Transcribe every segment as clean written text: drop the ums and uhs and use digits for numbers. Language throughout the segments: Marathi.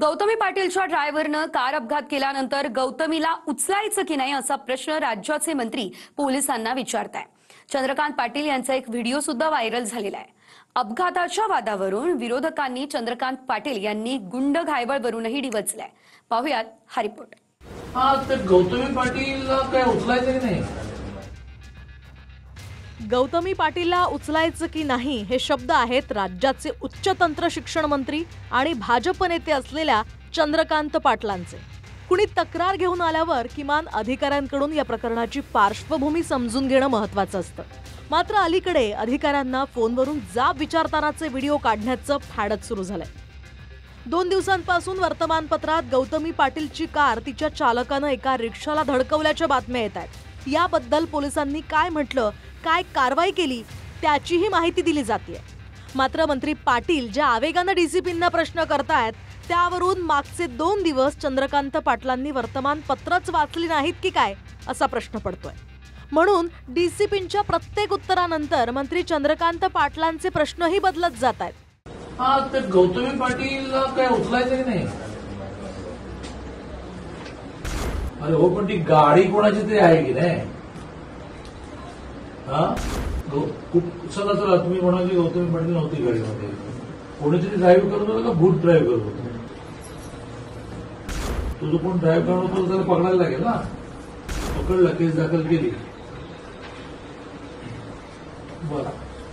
गौतमी पाटीलच्या ड्रायव्हरनं कार अपघात केल्यानंतर गौतमीला उचलायचं की नाही असा प्रश्न राज्याचे मंत्री पोलिसांना विचारताय। चंद्रकांत पाटील यांचा एक व्हिडिओ सुद्धा व्हायरल झालेला आहे। अपघाताच्या वादावरून विरोधकांनी चंद्रकांत पाटील यांनी गुंड घायवळवरूनही डिवचलाय। पाहूयात हा रिपोर्ट। तर गौतमी पाटीलला काय उचलायचं की नाही? गौतमी पाटीलला उचलायचं की नाही हे शब्द आहेत राज्याचे उच्च तंत्र शिक्षण मंत्री आणि भाजप नेते असलेल्या चंद्रकांत पाटलांचे। कुणी तक्रार घेऊन आल्यावर किमान अधिकाऱ्यांकडून या प्रकरणाची पार्श्वभूमी समजून घेणं महत्त्वाचं असतं। मात्र अलीकडे अधिकाऱ्यांना फोनवरून जाब विचारतानाचे व्हिडिओ काढण्याचं फॅडच सुरू झालंय। 2 दिवसांपासून वर्तमानपत्रात गौतमी पाटीलची कार तिच्या चालकानं एका रिक्षाला धडकवल्याच्या बातम्या येत आहेत। याबद्दल पोलिसांनी काय म्हटलं, काय कारवाई केली त्याचीही माहिती दिली जाते। मात्र मंत्री पाटील ज्या आवेगानं डीसीपींना प्रश्न करतायत त्यावरून मागचे 2 दिवस चंद्रकांत पाटलांनी वर्तमानपत्रच वाचली नाहीत की काय असा प्रश्न पडतोय। म्हणून डीसीपींच्या प्रत्येक उत्तरानंतर मंत्री चंद्रकांत पाटलांचे प्रश्नही बदलत जात आहेत। तर गौतमी पाटीलला काय उचलायचं की नाही? अरे हो, पण ती गाडी कोणाची तरी आहे की नाही? चला चला, तुम्ही म्हणाल की गौतमी पाटील नव्हती गाडीमध्ये, कोणीतरी ड्राईव्ह करत होतं का भूत ड्राईव्ह करत होतं? तो जो कोण ड्राईव्ह करत होता त्याला पकडायला लागेल ना। पकडला, केस दाखल केली, बरं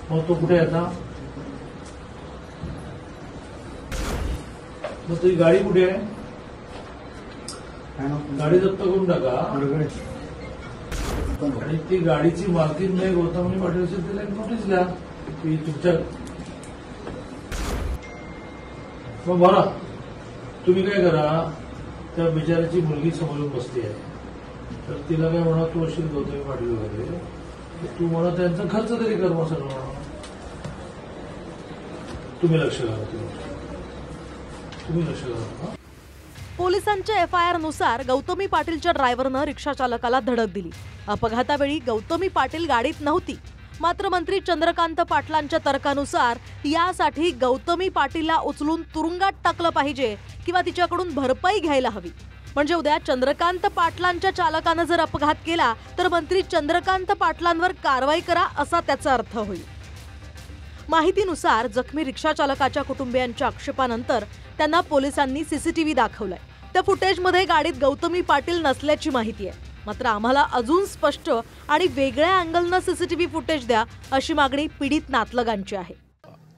मग तो कुठे आता? मग तुझी गाडी कुठे आहे? गाडी जप्त करून टाका आणि ती गाडीची मालकीन नाही गौतमी पाटील असेल तिला एक नोटीस द्या की तुमच्या। मग बघा, तुम्ही काय करा, त्या बिचाराची मुलगी समोरून बसती आहे, तर तिला काय म्हणा, तू असेल गौतमी पाटील वगैरे, तू म्हणा त्यांचा खर्च तरी कर मग सगळं। तुम्ही लक्ष घाला, तुम्ही लक्ष घाला। पोलिसांच्या एफआयआर नुसार गौतमी पाटीलच्या ड्रायव्हरनं रिक्षा चालकाला धडक दिली। अपघातावेळी गौतमी पाटील गाडीत नव्हती। मात्र मंत्री चंद्रकांत पाटलांच्या तर्कानुसार यासाठी गौतमी पाटीलला उचलून तुरुंगात टाकलं पाहिजे किंवा तिच्याकडून भरपाई घ्यायला हवी। म्हणजे उद्या चंद्रकांत पाटलांच्या चालकानं जर अपघात केला तर मंत्री चंद्रकांत पाटलांवर कारवाई करा असा त्याचा अर्थ होईल। माहितीनुसार जखमी रिक्षा चालकाच्या कुटुंबियांच्या आक्षेपानंतर त्यांना पोलिसांनी सीसीटीव्ही दाखवलाय। त्या फुटेजमध्ये गाडीत गौतमी पाटील नसल्याची माहिती आहे। मात्र आम्हाला अजून स्पष्ट आणि वेगळ्या अँगलनं सीसीटीव्ही फुटेज द्या अशी मागणी पीडित नातलगांची आहे।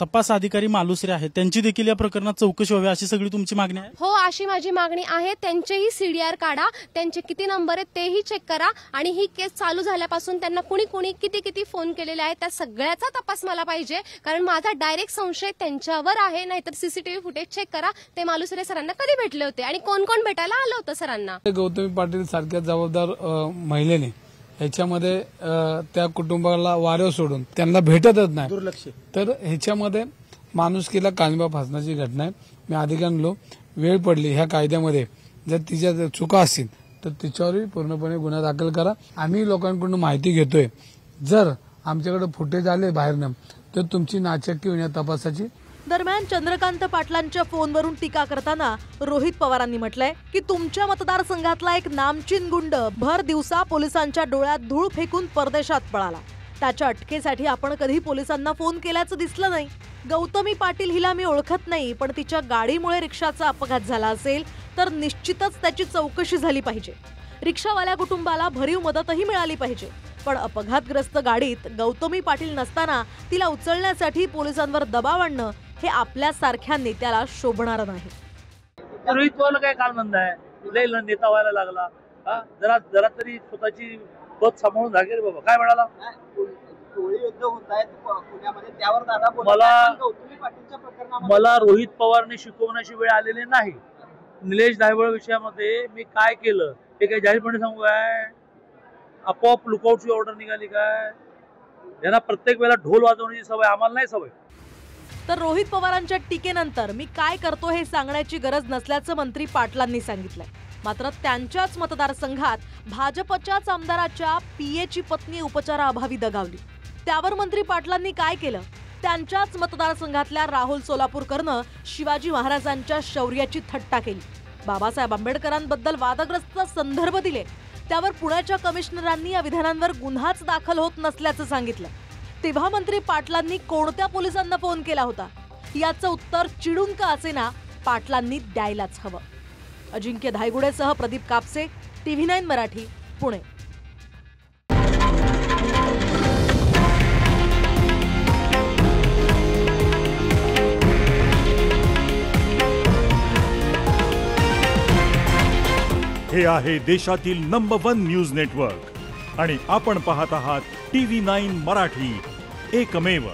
तपास अधिकारी मालुसरे आहेत, त्यांची देखील या प्रकरणात चौकशी व्हावी अशी सगळी तुमची मागणी आहे? हो, अशी माझी मागणी आहे। त्यांचेही सीडीआर काढा, त्यांचे किती नंबर आहेत तेही चेक करा आणि ही केस चालू झाल्यापासून त्यांना कुणी किती फोन केलेले आहेत त्या सगळ्याचा तपास मला पाहिजे, कारण माझा डायरेक्ट संशय त्यांच्यावर आहे। नाहीतर सीसीटीव्ही फुटेज चेक करा, ते मालुसरे सरांना कधी भेटले होते आणि कोण कोण भेटायला आलं होतं सरांना। गौतमी पाटील सारख्या जबाबदार महिलेने ह्याच्यामध्ये त्या कुटुंबाला वाऱ्यावर सोडून त्यांना भेटतच नाही, दुर्लक्ष, तर ह्याच्यामध्ये माणुसकीला काळिंबा फासण्याची घटना आहे। मी अधिकाऱ्यांना वेळ पडली ह्या कायद्यामध्ये जर तिच्या चुका असतील तर तिच्यावरही पूर्णपणे गुन्हा दाखल करा। आम्ही लोकांकडून माहिती घेतोय, जर आमच्याकडे फुटेज आले बाहेरनं तर तुमची नाचक्की होण्या तपासाची। दरम्यान चंद्रकांत पाटलांच्या फोनवरून टीका करताना रोहित पवारांनी म्हटलंय की तुमच्या मतदारसंघातला एक नामचीन गुंड भर दिवसा पोलिसांच्या डोळ्यात धूळ फेकून परदेशात पळाला। त्याच्या अटकेसाठी आपण कधी पोलिसांना फोन केल्याचं दिसलं नाही। गौतमी पाटील हिला मी ओळखत नाही, पण तिच्या गाडीमुळे रिक्षाचा अपघात झाला असेल तर निश्चितच त्याची चौकशी झाली पाहिजे। रिक्षावाल्या कुटुंबाला भरीव मदतही मिळाली पाहिजे, पण अपघातग्रस्त गाडीत गौतमी पाटील नसताना तिला उचलण्यासाठी पोलिसांवर दबाव आणणं हे आपल्या सारख्या नेत्याला शोभणार नाही। रोहित पवारला काय कामधंदा आहे? लय नेता व्हायला लागला, जरा जरा तरी स्वतःची पद सांभाळून राहा रे बाबा। काय म्हणाला? मला रोहित पवारने शिकवण्याची वेळ आलेली नाही। निलेश धायवळ विषयामध्ये मी काय केलं हे काही जाहीरपणे सांगू काय? आपोआप लुकआउटची ऑर्डर निघाली काय? यांना प्रत्येक वेळेला ढोल वाजवण्याची सवय, आम्हाला नाही सवय। तर रोहित पवारांच्या टीकेनंतर मी काय करतो हे सांगण्याची गरज नसल्याचं मंत्री पाटलांनी सांगितलंय। मात्र त्यांच्याच मतदारसंघात भाजपच्याच आमदाराच्या पीएची पत्नी उपचाराअभावी दगावली। त्यावर मंत्री पाटलांनी काय केलं त्यांच्याच मतदारसंघातल्या राहुल सोलापूरकरनं शिवाजी महाराजांच्या शौर्याची थट्टा केली. बाबासाहेब आंबेडकरांबद्दल वादग्रस्त संदर्भ दिले. त्यावर पुण्याच्या कमिशनरांनी या विधानांवर गुन्हाच दाखल होत नसल्याचं सांगितलं. तेव्हा मंत्री पाटलांनी कोणत्या पोलिसांना फोन केला होता याचं उत्तर चिडून का असेना पाटलांनी द्यायलाच हवं. अजिंक्य धायगुडेसह प्रदीप कापसे, TV9 मराठी, पुणे. हे आहे देशातील नंबर 1 न्यूज नेटवर्क आणि आपण पाहत आहात TV9 मराठी, एकमेव.